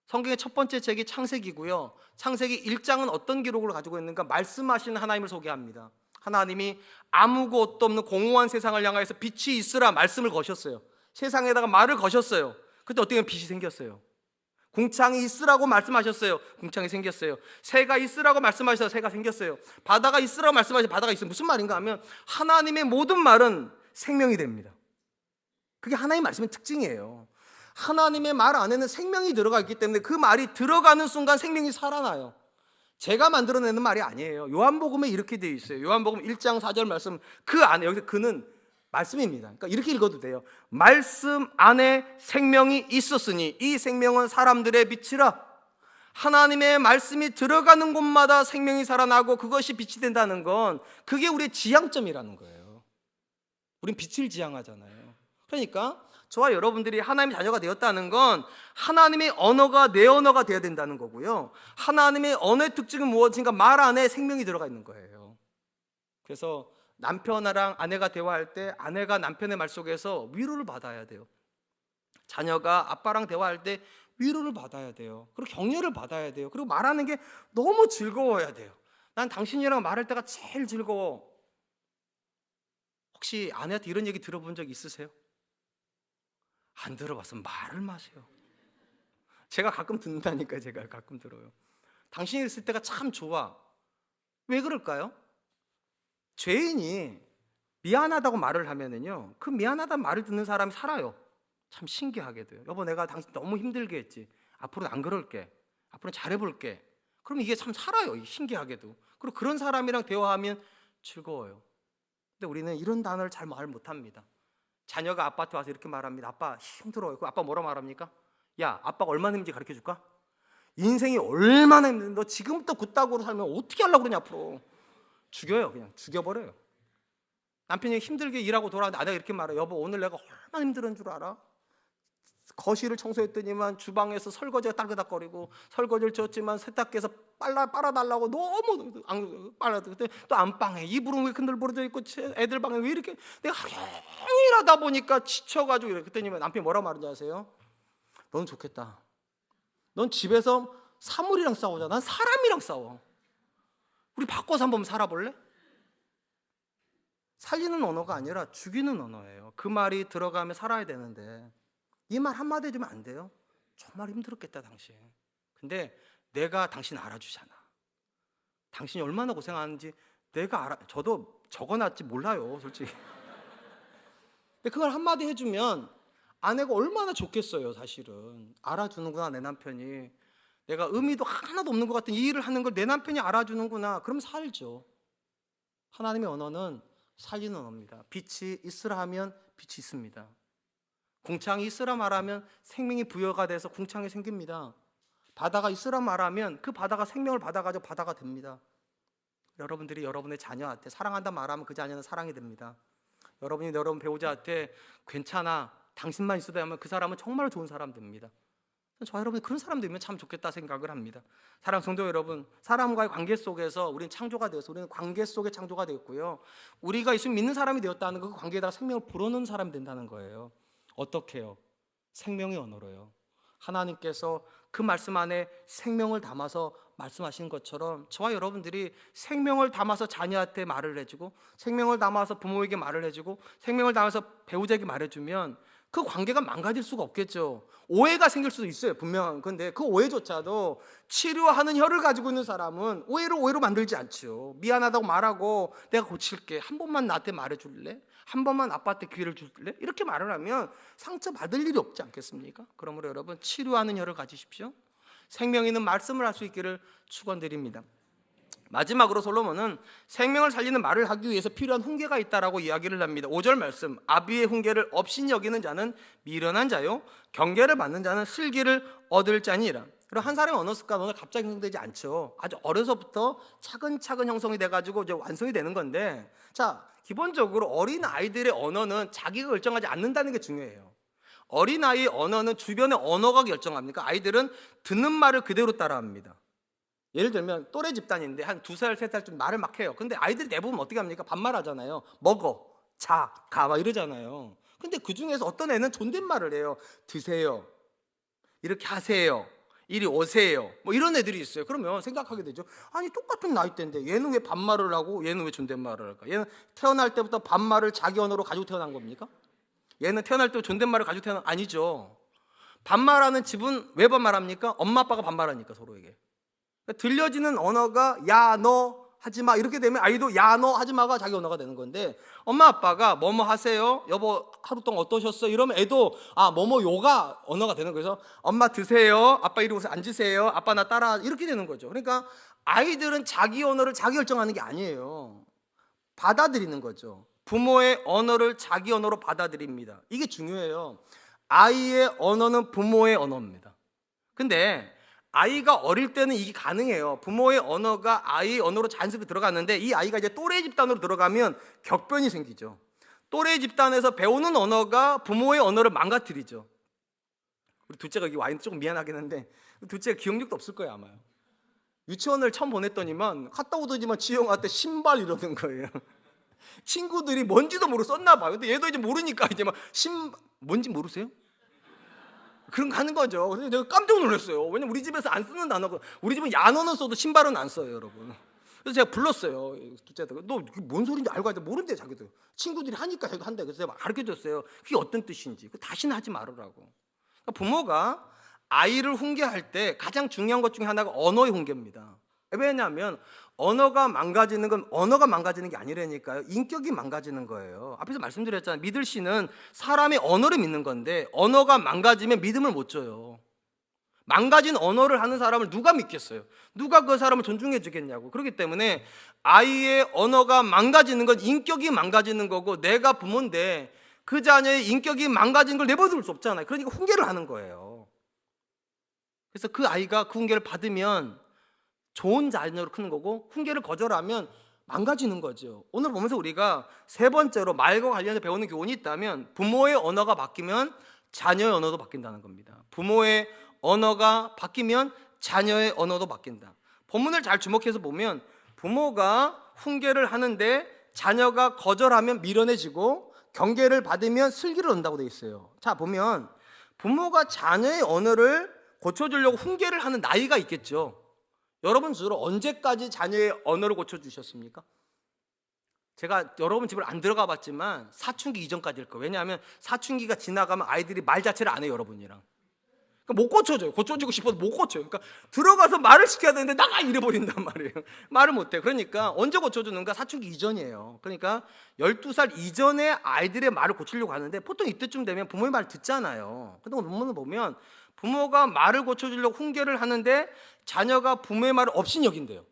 성경의 첫 번째 책이 창세기고요. 창세기 1장은 어떤 기록을 가지고 있는가? 말씀하시는 하나님을 소개합니다. 하나님이 아무것도 없는 공허한 세상을 향하여서 빛이 있으라 말씀을 거셨어요. 세상에다가 말을 거셨어요. 그때 어떻게 빛이 생겼어요. 궁창이 있으라고 말씀하셨어요. 궁창이 생겼어요. 새가 있으라고 말씀하셔서 새가 생겼어요. 바다가 있으라고 말씀하셔서 바다가 있어요. 무슨 말인가 하면 하나님의 모든 말은 생명이 됩니다. 그게 하나님의 말씀의 특징이에요. 하나님의 말 안에는 생명이 들어가 있기 때문에 그 말이 들어가는 순간 생명이 살아나요. 제가 만들어내는 말이 아니에요. 요한복음에 이렇게 되어 있어요. 요한복음 1장 4절 말씀, 그 안에, 여기서 그는 말씀입니다. 그러니까 이렇게 읽어도 돼요. 말씀 안에 생명이 있었으니 이 생명은 사람들의 빛이라. 하나님의 말씀이 들어가는 곳마다 생명이 살아나고 그것이 빛이 된다는 건 그게 우리의 지향점이라는 거예요. 우린 빛을 지향하잖아요. 그러니까 저와 여러분들이 하나님의 자녀가 되었다는 건 하나님의 언어가 내 언어가 되어야 된다는 거고요. 하나님의 언어의 특징은 무엇인가? 말 안에 생명이 들어가 있는 거예요. 그래서 남편이랑 아내가 대화할 때 아내가 남편의 말 속에서 위로를 받아야 돼요. 자녀가 아빠랑 대화할 때 위로를 받아야 돼요. 그리고 격려를 받아야 돼요. 그리고 말하는 게 너무 즐거워야 돼요. 난 당신이랑 말할 때가 제일 즐거워. 혹시 아내한테 이런 얘기 들어본 적 있으세요? 안 들어봤으면 말을 마세요. 제가 가끔 듣는다니까요. 제가 가끔 들어요. 당신이 있을 때가 참 좋아. 왜 그럴까요? 죄인이 미안하다고 말을 하면은요, 그 미안하다는 말을 듣는 사람이 살아요. 참 신기하게도요. 여보, 내가 당신 너무 힘들게 했지. 앞으로는 안 그럴게. 앞으로는 잘해볼게. 그럼 이게 참 살아요. 신기하게도. 그리고 그런 사람이랑 대화하면 즐거워요. 근데 우리는 이런 단어를 잘 말 못합니다. 자녀가 아빠한테 와서 이렇게 말합니다. 아빠 힘들어요. 그 아빠 뭐라 말합니까? 야, 아빠가 얼마나 힘든지 가르쳐 줄까? 인생이 얼마나 힘든데 너 지금부터 그따구로 살면 어떻게 하려고 그러냐 앞으로. 죽여요. 그냥 죽여버려요. 남편이 힘들게 일하고 돌아왔는데 아내가 이렇게 말해요. 여보, 오늘 내가 얼마나 힘들은 줄 알아? 거실을 청소했더니만 주방에서 설거지가 따그닥거리고 설거지를 줬지만 세탁기에서 빨아달라고 너무 빨아도 그때 또 안방에 이불은 왜 흔들부러져 있고 애들 방에 왜 이렇게 내가 하루 종일 하다 보니까 지쳐가지고 이래. 그랬더니 남편이 뭐라고 말하는지 아세요? 넌 좋겠다. 넌 집에서 사물이랑 싸우잖아. 난 사람이랑 싸워. 우리 바꿔서 한번 살아볼래? 살리는 언어가 아니라 죽이는 언어예요. 그 말이 들어가면 살아야 되는데 이 말 한마디 해주면 안 돼요? 정말 힘들었겠다 당신. 근데 내가 당신 알아주잖아. 당신이 얼마나 고생하는지 내가 알아. 저도 적어놨지 몰라요 솔직히. 근데 그걸 한마디 해주면 아내가 얼마나 좋겠어요. 사실은 알아주는구나 내 남편이. 내가 의미도 하나도 없는 것 같은 이 일을 하는 걸 내 남편이 알아주는구나. 그럼 살죠. 하나님의 언어는 살리는 언어입니다. 빛이 있으라 하면 빛이 있습니다. 궁창이 있으라 말하면 생명이 부여가 돼서 궁창이 생깁니다. 바다가 있으라 말하면 그 바다가 생명을 받아가지고 바다가 됩니다. 여러분들이 여러분의 자녀한테 사랑한다 말하면 그 자녀는 사랑이 됩니다. 여러분이 여러분 배우자한테 괜찮아 당신만 있어도 하면 그 사람은 정말 좋은 사람 됩니다. 저 여러분이 그런 사람 되면 참 좋겠다 생각을 합니다. 사랑 성도 여러분, 사람과의 관계 속에서 우리는 창조가 되어서 우리는 관계 속에 창조가 되었고요. 우리가 예수 믿는 사람이 되었다는 그 관계에다가 생명을 불어넣는 사람이 된다는 거예요. 어떻게 해요? 생명의 언어로요. 하나님께서 그 말씀 안에 생명을 담아서 말씀하시는 것처럼 저와 여러분들이 생명을 담아서 자녀한테 말을 해주고 생명을 담아서 부모에게 말을 해주고 생명을 담아서 배우자에게 말해주면 그 관계가 망가질 수가 없겠죠. 오해가 생길 수도 있어요. 분명. 그런데 그 오해조차도 치료하는 혀를 가지고 있는 사람은 오해를 오해로 만들지 않죠. 미안하다고 말하고 내가 고칠게. 한 번만 나한테 말해줄래? 한 번만 아빠한테 기회를 줄래? 이렇게 말을 하면 상처받을 일이 없지 않겠습니까? 그러므로 여러분 치료하는 혀를 가지십시오. 생명 있는 말씀을 할 수 있기를 축원드립니다. 마지막으로 솔로몬은 생명을 살리는 말을 하기 위해서 필요한 훈계가 있다라고 이야기를 합니다. 5절 말씀, 아비의 훈계를 업신 여기는 자는 미련한 자요 경계를 받는 자는 슬기를 얻을 자니라. 그리고 한 사람의 언어 습관은 갑자기 형성되지 않죠. 아주 어려서부터 차근차근 형성이 돼가지고 이제 완성이 되는 건데, 자 기본적으로 어린 아이들의 언어는 자기가 결정하지 않는다는 게 중요해요. 어린아이의 언어는 주변의 언어가 결정합니까? 아이들은 듣는 말을 그대로 따라합니다. 예를 들면 또래 집단인데 한 2살, 3살쯤 말을 막 해요. 근데 아이들이 대부분 어떻게 합니까? 반말하잖아요. 먹어, 자, 가 막 이러잖아요. 근데 그중에서 어떤 애는 존댓말을 해요. 드세요, 이렇게 하세요, 이리 오세요, 뭐 이런 애들이 있어요. 그러면 생각하게 되죠. 아니 똑같은 나이대인데 얘는 왜 반말을 하고 얘는 왜 존댓말을 할까? 얘는 태어날 때부터 반말을 자기 언어로 가지고 태어난 겁니까? 얘는 태어날 때 존댓말을 가지고 태어난 아니죠. 반말하는 집은 왜 반말합니까? 엄마 아빠가 반말하니까 서로에게. 그러니까 들려지는 언어가 야 너 하지마 이렇게 되면 아이도 야 너 하지마가 자기 언어가 되는 건데, 엄마 아빠가 뭐뭐 하세요, 여보 하루 동안 어떠셨어 이러면 애도 아 뭐뭐 요가 언어가 되는 거예요. 그래서 엄마 드세요, 아빠 이리 오세요, 앉으세요, 아빠 나 따라 이렇게 되는 거죠. 그러니까 아이들은 자기 언어를 자기 결정하는 게 아니에요. 받아들이는 거죠. 부모의 언어를 자기 언어로 받아들입니다. 이게 중요해요. 아이의 언어는 부모의 언어입니다. 근데 아이가 어릴 때는 이게 가능해요. 부모의 언어가 아이의 언어로 자연스럽게 들어갔는데 이 아이가 이제 또래 집단으로 들어가면 격변이 생기죠. 또래 집단에서 배우는 언어가 부모의 언어를 망가뜨리죠. 우리 둘째가 여기 와 있는데 조금 미안하긴 한데 둘째가 기억력도 없을 거예요 아마요. 유치원을 처음 보냈더니만 갔다 오더니만 지영한테 신발 이러는 거예요. 친구들이 뭔지도 모르고 썼나 봐요. 근데 얘도 이제 모르니까 이제 막 뭔지 모르세요? 그런 거 하는 거죠. 그래서 내가 깜짝 놀랐어요. 왜냐면 우리 집에서 안 쓰는 단어고, 우리 집은 야너는 써도 신발은 안 써요, 여러분. 그래서 제가 불렀어요. 둘째한테 너 뭔 소리인지 알고 하는데 모른대 자기도. 친구들이 하니까 자기도 한대. 그래서 제가 가르쳐줬어요. 그게 어떤 뜻인지. 다시는 하지 말으라고. 그러니까 부모가 아이를 훈계할 때 가장 중요한 것 중에 하나가 언어의 훈계입니다. 왜냐하면 언어가 망가지는 건 언어가 망가지는 게 아니라니까요. 인격이 망가지는 거예요. 앞에서 말씀드렸잖아요. 믿을 씨는 사람의 언어를 믿는 건데 언어가 망가지면 믿음을 못 줘요. 망가진 언어를 하는 사람을 누가 믿겠어요? 누가 그 사람을 존중해 주겠냐고. 그렇기 때문에 아이의 언어가 망가지는 건 인격이 망가지는 거고, 내가 부모인데 그 자녀의 인격이 망가진 걸 내버려 둘 수 없잖아요. 그러니까 훈계를 하는 거예요. 그래서 그 아이가 그 훈계를 받으면 좋은 자녀로 크는 거고, 훈계를 거절하면 망가지는 거죠. 오늘 보면서 우리가 세 번째로 말과 관련해서 배우는 교훈이 있다면, 부모의 언어가 바뀌면 자녀의 언어도 바뀐다는 겁니다. 부모의 언어가 바뀌면 자녀의 언어도 바뀐다. 본문을 잘 주목해서 보면 부모가 훈계를 하는데 자녀가 거절하면 미련해지고 경계를 받으면 슬기를 얻는다고 되어 있어요. 자, 보면 부모가 자녀의 언어를 고쳐주려고 훈계를 하는 나이가 있겠죠. 여러분 주로 언제까지 자녀의 언어를 고쳐주셨습니까? 제가 여러분 집을 안 들어가 봤지만 사춘기 이전까지일 거예요. 왜냐하면 사춘기가 지나가면 아이들이 말 자체를 안 해요, 여러분이랑. 그러니까 못 고쳐줘요. 고쳐주고 싶어도 못 고쳐요. 그러니까 들어가서 말을 시켜야 되는데 나가 이래버린단 말이에요. 말을 못해. 그러니까 언제 고쳐주는가? 사춘기 이전이에요. 그러니까 12살 이전에 아이들의 말을 고치려고 하는데 보통 이때쯤 되면 부모의 말 듣잖아요. 근데 논문을 보면 부모가 말을 고쳐주려고 훈계를 하는데 자녀가 부모의 말을 업신여긴대요.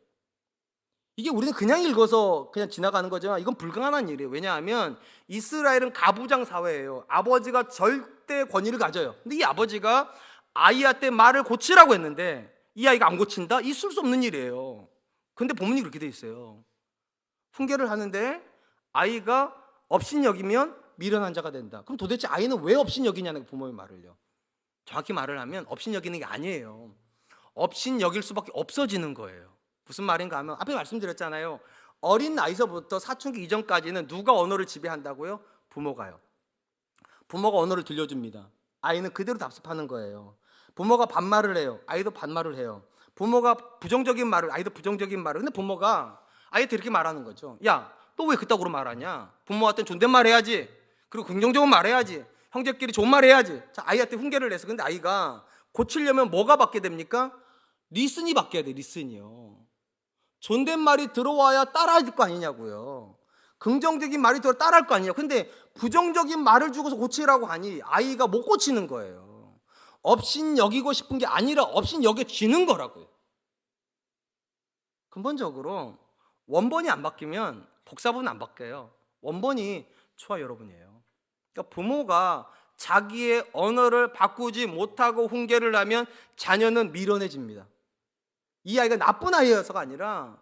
이게 우리는 그냥 읽어서 그냥 지나가는 거지만 이건 불가능한 일이에요. 왜냐하면 이스라엘은 가부장 사회예요. 아버지가 절대 권위를 가져요. 근데 이 아버지가 아이한테 말을 고치라고 했는데 이 아이가 안 고친다? 있을 수 없는 일이에요. 근데 본문이 그렇게 돼 있어요. 훈계를 하는데 아이가 업신여기면 미련한 자가 된다. 그럼 도대체 아이는 왜 업신여기냐는 거, 부모의 말을요. 정확히 말을 하면 업신여기는 게 아니에요. 업신여길 수밖에 없어지는 거예요. 무슨 말인가 하면 앞에 말씀드렸잖아요. 어린 나이서부터 사춘기 이전까지는 누가 언어를 지배한다고요? 부모가요. 부모가 언어를 들려줍니다. 아이는 그대로 답습하는 거예요. 부모가 반말을 해요. 아이도 반말을 해요. 부모가 부정적인 말을, 아이도 부정적인 말을. 근데 부모가 아이한테 이렇게 말하는 거죠. 야, 너 왜 그따구로 말하냐? 부모한테는 존댓말 해야지. 그리고 긍정적인 말 해야지. 형제끼리 좋은 말 해야지. 자, 아이한테 훈계를 해서. 근데 아이가 고치려면 뭐가 받게 됩니까? 리슨이 바뀌어야 돼. 리슨이요. 존댓말이 들어와야 따라할 거 아니냐고요. 긍정적인 말이 들어 따라할 거 아니냐. 근데 부정적인 말을 주고서 고치라고 하니 아이가 못 고치는 거예요. 업신여기고 싶은 게 아니라 업신여겨지는 거라고요. 근본적으로 원본이 안 바뀌면 복사본은 안 바뀌어요. 원본이 저와 여러분이에요. 그러니까 부모가 자기의 언어를 바꾸지 못하고 훈계를 하면 자녀는 미련해집니다. 이 아이가 나쁜 아이여서가 아니라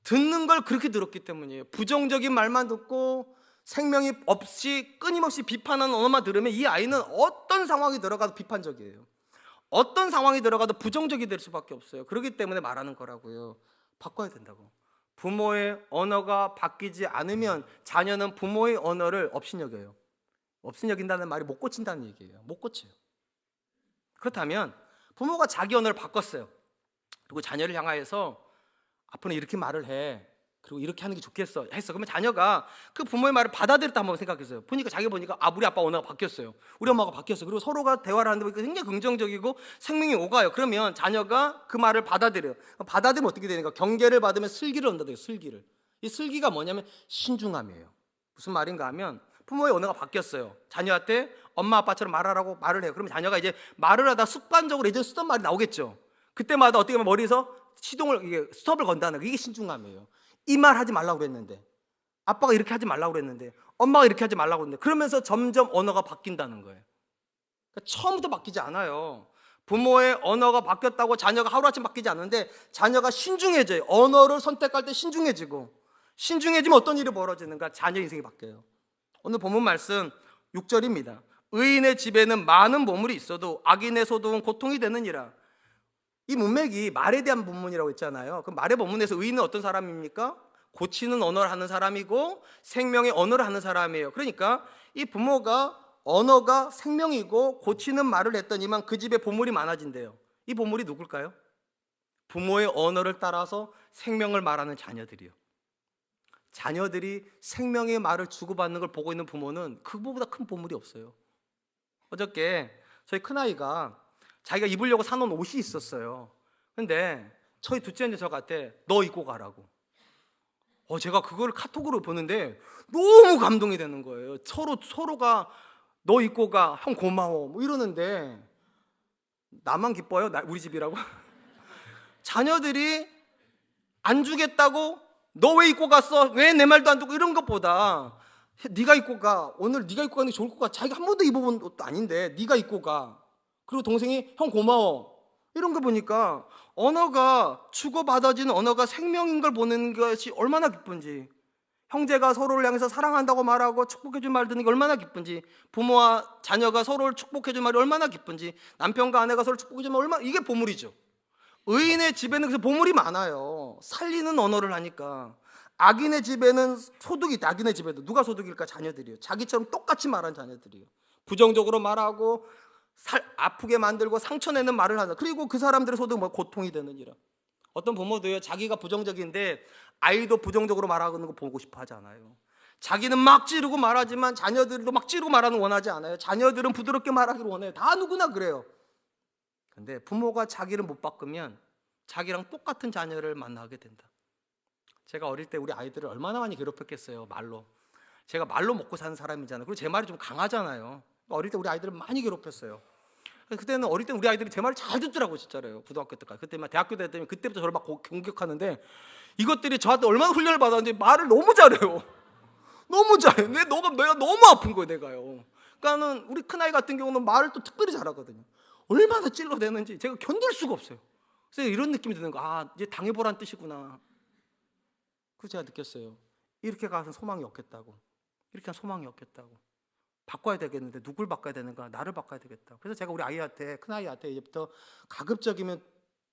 듣는 걸 그렇게 들었기 때문이에요. 부정적인 말만 듣고 생명이 없이 끊임없이 비판하는 언어만 들으면 이 아이는 어떤 상황이 들어가도 비판적이에요. 어떤 상황이 들어가도 부정적이 될 수밖에 없어요. 그렇기 때문에 말하는 거라고요. 바꿔야 된다고. 부모의 언어가 바뀌지 않으면 자녀는 부모의 언어를 업신여겨요. 업신여긴다는 말이 못 고친다는 얘기예요. 못 고쳐요. 그렇다면 부모가 자기 언어를 바꿨어요. 그리고 자녀를 향하여서 앞으로 이렇게 말을 해. 그리고 이렇게 하는 게 좋겠어 했어. 그러면 자녀가 그 부모의 말을 받아들였다 한번 생각했어요. 보니까 자기 보니까 우리 아빠 언어가 바뀌었어요. 우리 엄마가 바뀌었어요. 그리고 서로가 대화를 하는데 굉장히 긍정적이고 생명이 오가요. 그러면 자녀가 그 말을 받아들여요. 받아들이면 어떻게 되는가? 경계를 받으면 슬기를 얻는다. 슬기를. 이 슬기가 뭐냐면 신중함이에요. 무슨 말인가 하면 부모의 언어가 바뀌었어요. 자녀한테 엄마 아빠처럼 말하라고 말을 해요. 그러면 자녀가 이제 말을 하다 습관적으로 예전에 쓰던 말이 나오겠죠. 그때마다 어떻게 보면 머리에서 이게 스톱을 건다는 거. 이게 신중함이에요. 이 말 하지 말라고 그랬는데, 아빠가 이렇게 하지 말라고 그랬는데, 엄마가 이렇게 하지 말라고 그랬는데, 그러면서 점점 언어가 바뀐다는 거예요. 그러니까 처음부터 바뀌지 않아요. 부모의 언어가 바뀌었다고 자녀가 하루아침 바뀌지 않는데 자녀가 신중해져요. 언어를 선택할 때 신중해지고, 신중해지면 어떤 일이 벌어지는가? 자녀 인생이 바뀌어요. 오늘 본문 말씀 6절입니다. 의인의 집에는 많은 보물이 있어도 악인의 소득은 고통이 되느니라. 이 문맥이 말에 대한 본문이라고 했잖아요. 그럼 말의 본문에서 의인은 어떤 사람입니까? 고치는 언어를 하는 사람이고 생명의 언어를 하는 사람이에요. 그러니까 이 부모가 언어가 생명이고 고치는 말을 했더니만 그 집에 보물이 많아진대요. 이 보물이 누굴까요? 부모의 언어를 따라서 생명을 말하는 자녀들이요. 자녀들이 생명의 말을 주고받는 걸 보고 있는 부모는 그거보다 큰 보물이 없어요. 어저께 저희 큰아이가 자기가 입으려고 사놓은 옷이 있었어요. 근데 저희 둘째 언니 저한테 너 입고 가라고. 제가 그걸 카톡으로 보는데 너무 감동이 되는 거예요. 서로가 너 입고 가, 형 고마워 뭐 이러는데 나만 기뻐요? 우리 집이라고? 자녀들이 안 주겠다고 너 왜 입고 갔어? 왜 내 말도 안 듣고 이런 것보다 네가 입고 가. 오늘 네가 입고 가는 게 좋을 것 같아. 자기가 한 번도 입어본 옷도 아닌데 네가 입고 가. 그리고 동생이 형 고마워. 이런 거 보니까 언어가 주고받아지는 언어가 생명인 걸 보는 것이 얼마나 기쁜지, 형제가 서로를 향해서 사랑한다고 말하고 축복해준 말 듣는 게 얼마나 기쁜지, 부모와 자녀가 서로를 축복해준 말이 얼마나 기쁜지, 남편과 아내가 서로를 축복해준 말 얼마나, 이게 보물이죠. 의인의 집에는 그래서 보물이 많아요. 살리는 언어를 하니까. 악인의 집에는 소득이 있다. 악인의 집에도 누가 소득일까? 자녀들이요. 자기처럼 똑같이 말하는 자녀들이요. 부정적으로 말하고 아프게 만들고 상처내는 말을 하다. 그리고 그 사람들의 소득은 뭐 고통이 되느니라. 어떤 부모도요, 자기가 부정적인데 아이도 부정적으로 말하는 거 보고 싶어 하지 않아요. 자기는 막 찌르고 말하지만 자녀들도 막 찌르고 말하는 거 원하지 않아요. 자녀들은 부드럽게 말하기를 원해요. 다 누구나 그래요. 근데 부모가 자기를 못 바꾸면 자기랑 똑같은 자녀를 만나게 된다. 제가 어릴 때 우리 아이들을 얼마나 많이 괴롭혔겠어요. 말로. 제가 말로 먹고 사는 사람이잖아요. 그리고 제 말이 좀 강하잖아요. 어릴 때 우리 아이들을 많이 괴롭혔어요. 그때는 어릴 때 우리 아이들이 제 말을 잘 듣더라고요. 진짜로요. 고등학교 때까지. 그때 막 대학교 때 되면 그때부터 저를 막 공격하는데 이것들이 저한테 얼마나 훈련을 받았는지 말을 너무 잘해요. 너무 잘해요. 내가 너무 아픈 거예요. 내가요. 그러니까는 우리 큰아이 같은 경우는 말을 또 특별히 잘하거든요. 얼마나 찔러대는지 제가 견딜 수가 없어요. 그래서 이런 느낌이 드는 거, 이제 당해보란 뜻이구나. 그래서 제가 느꼈어요. 이렇게 가서 소망이 없겠다고. 이렇게 하면 소망이 없겠다고. 바꿔야 되겠는데 누굴 바꿔야 되는가? 나를 바꿔야 되겠다. 그래서 제가 우리 아이한테, 큰아이한테 이제부터 가급적이면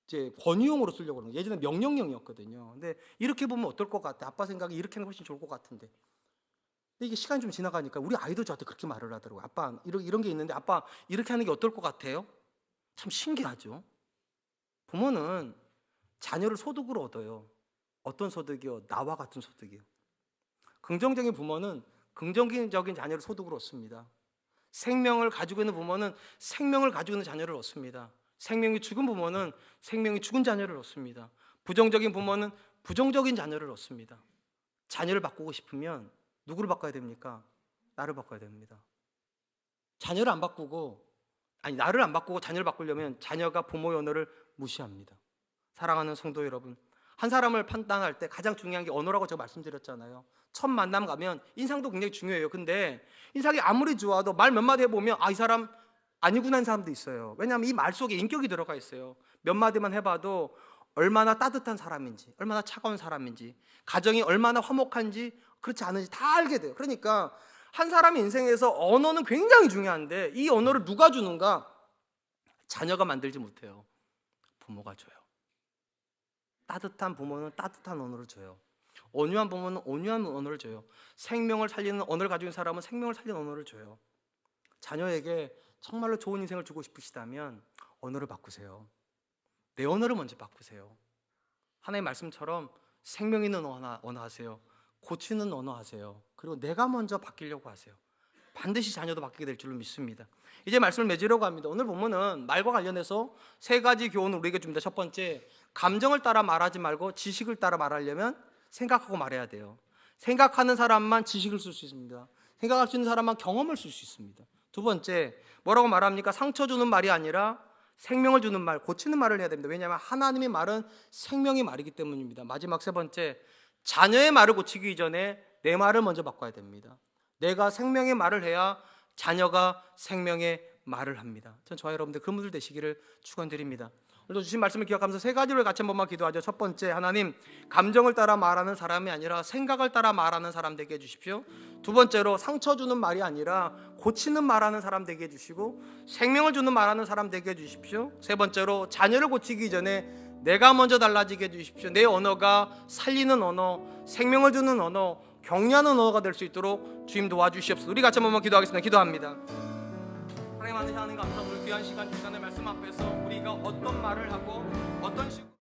이제 권유형으로 쓰려고 그러는 거예요. 예전에 명령형이었거든요. 근데 이렇게 보면 어떨 것 같아? 아빠 생각이 이렇게 하는 게 훨씬 좋을 것 같은데. 근데 이게 시간이 좀 지나가니까 우리 아이도 저한테 그렇게 말을 하더라고요. 아빠, 이런 게 있는데 아빠 이렇게 하는 게 어떨 것 같아요? 참 신기하죠. 부모는 자녀를 소득으로 얻어요. 어떤 소득이요? 나와 같은 소득이요. 긍정적인 부모는 긍정적인 자녀를 소득으로 얻습니다. 생명을 가지고 있는 부모는 생명을 가지고 있는 자녀를 얻습니다. 생명이 죽은 부모는 생명이 죽은 자녀를 얻습니다. 부정적인 부모는 부정적인 자녀를 얻습니다. 자녀를 바꾸고 싶으면 누구를 바꿔야 됩니까? 나를 바꿔야 됩니다. 자녀를 안 바꾸고, 나를 안 바꾸고 자녀를 바꾸려면 자녀가 부모의 언어를 무시합니다. 사랑하는 성도 여러분, 한 사람을 판단할 때 가장 중요한 게 언어라고 제가 말씀드렸잖아요. 첫 만남 가면 인상도 굉장히 중요해요. 근데 인상이 아무리 좋아도 말 몇 마디 해보면 이 사람 아니구나 하는 사람도 있어요. 왜냐하면 이 말 속에 인격이 들어가 있어요. 몇 마디만 해봐도 얼마나 따뜻한 사람인지, 얼마나 차가운 사람인지, 가정이 얼마나 화목한지, 그렇지 않은지 다 알게 돼요. 그러니까 한 사람의 인생에서 언어는 굉장히 중요한데 이 언어를 누가 주는가? 자녀가 만들지 못해요. 부모가 줘요. 따뜻한 부모는 따뜻한 언어를 줘요. 온유한 부모는 온유한 언어를 줘요. 생명을 살리는 언어를 가지고 있는 사람은 생명을 살리는 언어를 줘요. 자녀에게 정말로 좋은 인생을 주고 싶으시다면 언어를 바꾸세요. 내 언어를 먼저 바꾸세요. 하나님의 말씀처럼 생명 있는 언어 하세요. 고치는 언어 하세요. 그리고 내가 먼저 바뀌려고 하세요. 반드시 자녀도 바뀌게 될 줄로 믿습니다. 이제 말씀을 맺으려고 합니다. 오늘 본문은 말과 관련해서 세 가지 교훈을 우리에게 줍니다. 첫 번째, 감정을 따라 말하지 말고 지식을 따라 말하려면 생각하고 말해야 돼요. 생각하는 사람만 지식을 쓸 수 있습니다. 생각할 수 있는 사람만 경험을 쓸 수 있습니다. 두 번째, 뭐라고 말합니까? 상처 주는 말이 아니라 생명을 주는 말, 고치는 말을 해야 됩니다. 왜냐하면 하나님의 말은 생명의 말이기 때문입니다. 마지막 세 번째, 자녀의 말을 고치기 이전에 내 말을 먼저 바꿔야 됩니다. 내가 생명의 말을 해야 자녀가 생명의 말을 합니다. 전 저와 여러분들 그런 분들 되시기를 축원드립니다. 오늘도 주신 말씀을 기억하면서 세 가지를 같이 한 번만 기도하죠. 첫 번째, 하나님, 감정을 따라 말하는 사람이 아니라 생각을 따라 말하는 사람 되게 해주십시오. 두 번째로, 상처 주는 말이 아니라 고치는 말하는 사람 되게 해주시고 생명을 주는 말하는 사람 되게 해주십시오. 세 번째로, 자녀를 고치기 전에 내가 먼저 달라지게 해주십시오. 내 언어가 살리는 언어, 생명을 주는 언어, 격려하는 언어가 될 수 있도록 주님 도와주시옵소서. 우리 같이 한 번만 기도하겠습니다. 기도합니다. 하나님, 하나님 감사합니다. 귀한 시간 주시는 말씀 앞에서 우리가 어떤 말을 하고 어떤 식으로